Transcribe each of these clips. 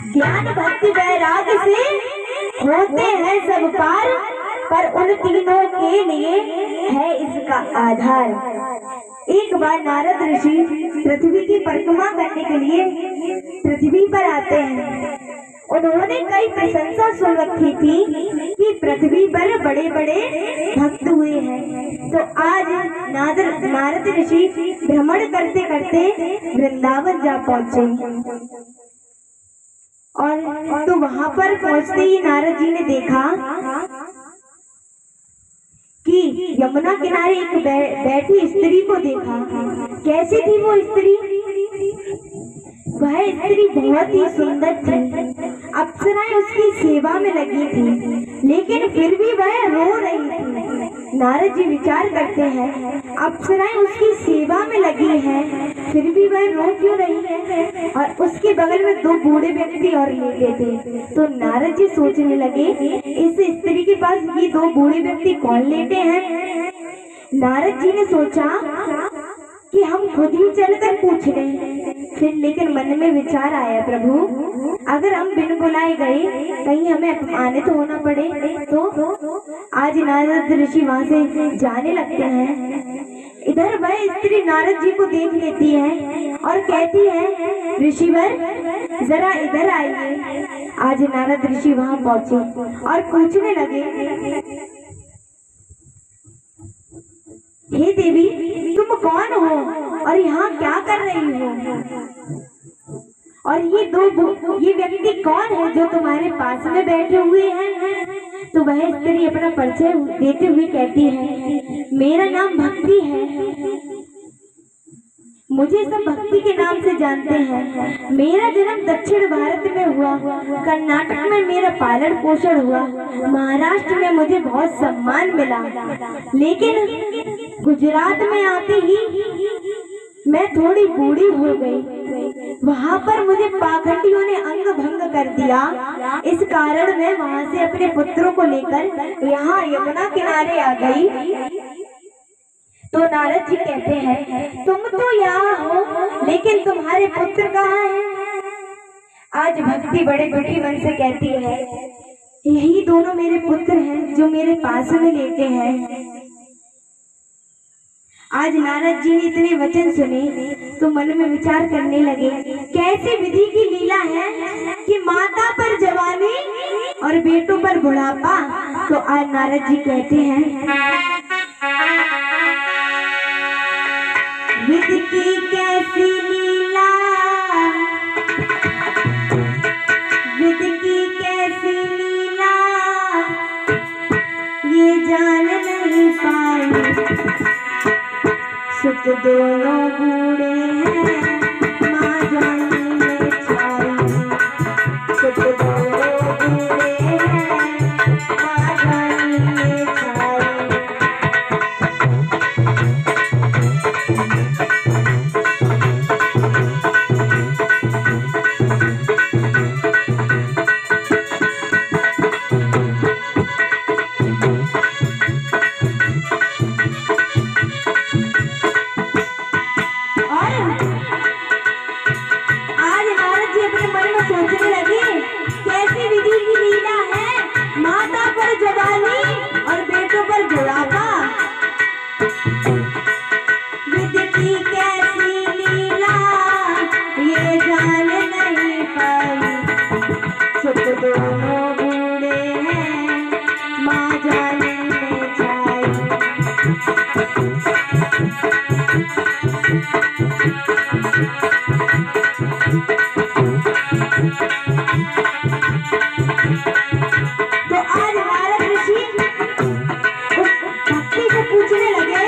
ज्ञान भक्ति वैराग्य से होते हैं सब पार, पर उन तीनों के लिए है इसका आधार। एक बार नारद ऋषि पृथ्वी की परिक्रमा करने के लिए पृथ्वी पर आते हैं। उन्होंने कई प्रशंसा सुन रखी थी कि पृथ्वी पर बड़े बड़े भक्त हुए हैं। तो आज नारद ऋषि भ्रमण करते करते वृंदावन जा पहुंचे और तो वहां पर पहुंचते ही नारद जी ने देखा कि यमुना किनारे एक बैठी स्त्री को देखा। कैसी थी वो स्त्री? वह स्त्री बहुत ही सुंदर थी। अप्सराएं उसकी सेवा में लगी थी, लेकिन फिर भी वह रो रही थी। नारद जी विचार करते हैं, अप्सराएं उसकी सेवा में लगी हैं, फिर भी वह रो क्यों रही है? और उसके बगल में दो बूढ़े व्यक्ति और लेटे थे। तो नारद जी सोचने लगे, इस स्त्री के पास ये दो बूढ़े व्यक्ति कौन लेटे हैं? नारद जी ने सोचा कि हम खुद ही चलकर पूछ लें। फिर लेकिन मन में विचार आया, प्रभु अगर हम बिन बुलाए गए कहीं हमें अपमानित होना पड़े तो? आज नारद ऋषि वहां से जाने लगते हैं। इधर वह स्त्री नारद जी को देख लेती है और कहती है, ऋषिवर जरा इधर आइए। आज नारद ऋषि वहां पहुंचे और पूछने लगे, हे देवी तुम कौन हो और यहाँ क्या कर रही हो? और ये व्यक्ति कौन है जो तुम्हारे पास में बैठे हुए हैं? तो वह स्त्री अपना परिचय देते हुए कहती है, मेरा नाम भक्ति है, मुझे सब भक्ति के नाम से जानते हैं। मेरा जन्म दक्षिण भारत में हुआ, कर्नाटक में मेरा पालन पोषण हुआ, महाराष्ट्र में मुझे बहुत सम्मान मिला, लेकिन गुजरात में आते ही मैं थोड़ी बूढ़ी हो गई। वहाँ पर मुझे पाखंडियों ने अंग भंग कर दिया। इस कारण मैं वहाँ से अपने पुत्रों को लेकर यहाँ यमुना किनारे आ गई। तो नारद जी कहते हैं, तुम तो यहाँ हो, लेकिन तुम्हारे पुत्र कहाँ हैं? आज भक्ति बड़े दुखी मन से कहती है, यही दोनों मेरे पुत्र हैं जो मेरे पास में लेटे हैं। आज नारद जी ने इतने वचन सुने तो मन में विचार करने लगे, कैसी विधि की लीला है कि माता पर जवानी और बेटों पर बुढ़ापा। तो आज नारद जी कहते हैं, विधि की कैसी लीला, विधि की कैसी लीला, ये जान नहीं पाई। सुत दोनों बूढ़े हैं, माँ जानी में छाई। सुत दोनों बूढ़े हैं, माँ जानी में छाई। सोचने लगे, कैसी विधि की लीला है, माता पर जवानी और बेटों पर बुढ़ापा। विधि की कैसी लीला, ये जान नहीं पाई। सुत दोनों बूढ़े हैं, माँ जाने में छाई। तो आज नारद ऋषि उस भक्ति से पूछने लगे,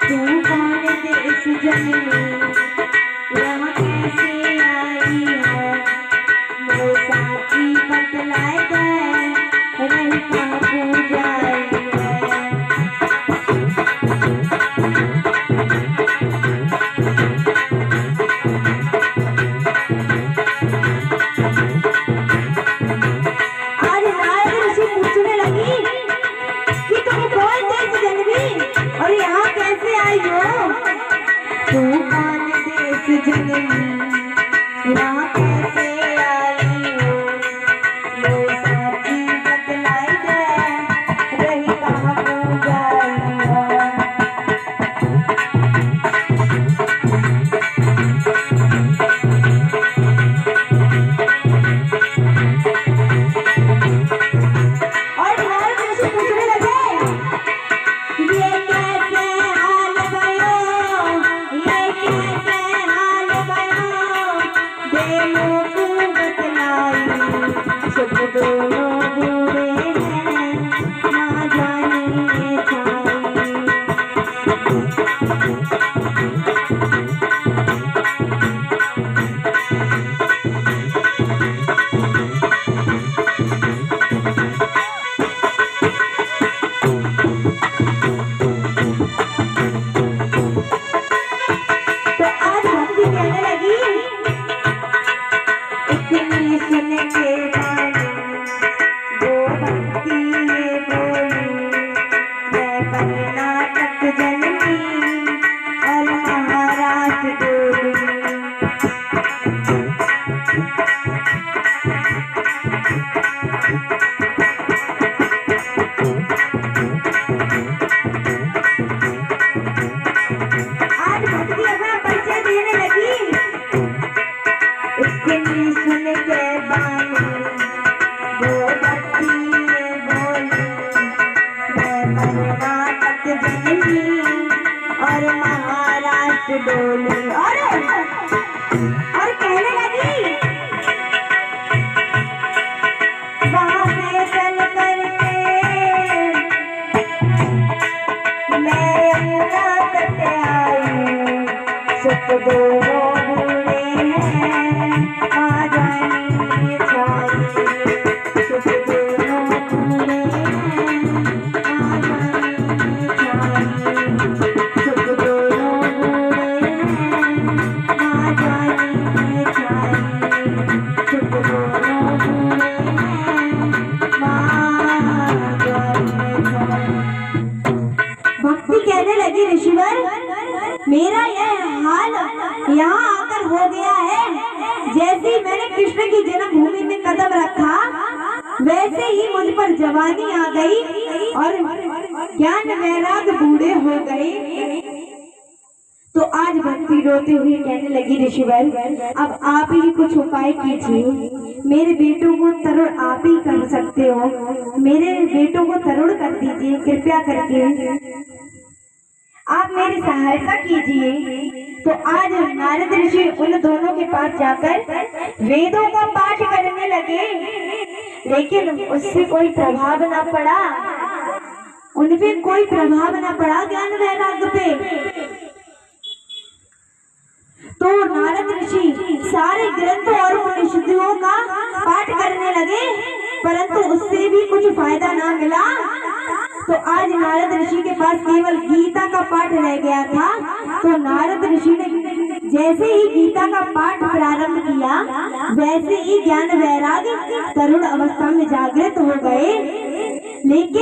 तू कौन देश जननी, यहाँ कैसे आई है? वो साची बतलाए गए, रही कहाँ पूजाई है। और यहाँ कैसे आई हो? तू कौन देश जननी, यहाँ कैसे हो गया है। जैसे ही मैंने कृष्ण की जन्मभूमि में कदम रखा वैसे ही मुझ पर जवानी आ गई और ज्ञान वैराग बूढ़े हो गए। तो आज भक्ति रोते हुए कहने लगी, ऋषिवर अब आप ही कुछ उपाय कीजिए, मेरे बेटों को तरुण आप ही कर सकते हो, मेरे बेटों को तरुण कर दीजिए, कृपया करके आप मेरी सहायता कीजिए। तो आज नारद ऋषि उन दोनों के पास जाकर वेदों का पाठ करने लगे, लेकिन उससे कोई प्रभाव न पड़ा, उनपे कोई प्रभाव न पड़ा ज्ञान वैराग्य पे। तो नारद ऋषि सारे ग्रंथों और उपनिषदों का पाठ करने लगे, परंतु उससे भी कुछ फायदा ना मिला। तो आज नारद ऋषि के पास केवल गीता का पाठ रह गया था। तो नारद ऋषि ने जैसे ही गीता का पाठ प्रारंभ किया वैसे ही ज्ञान वैराग्य तरुण अवस्था में जागृत हो गए। लेकिन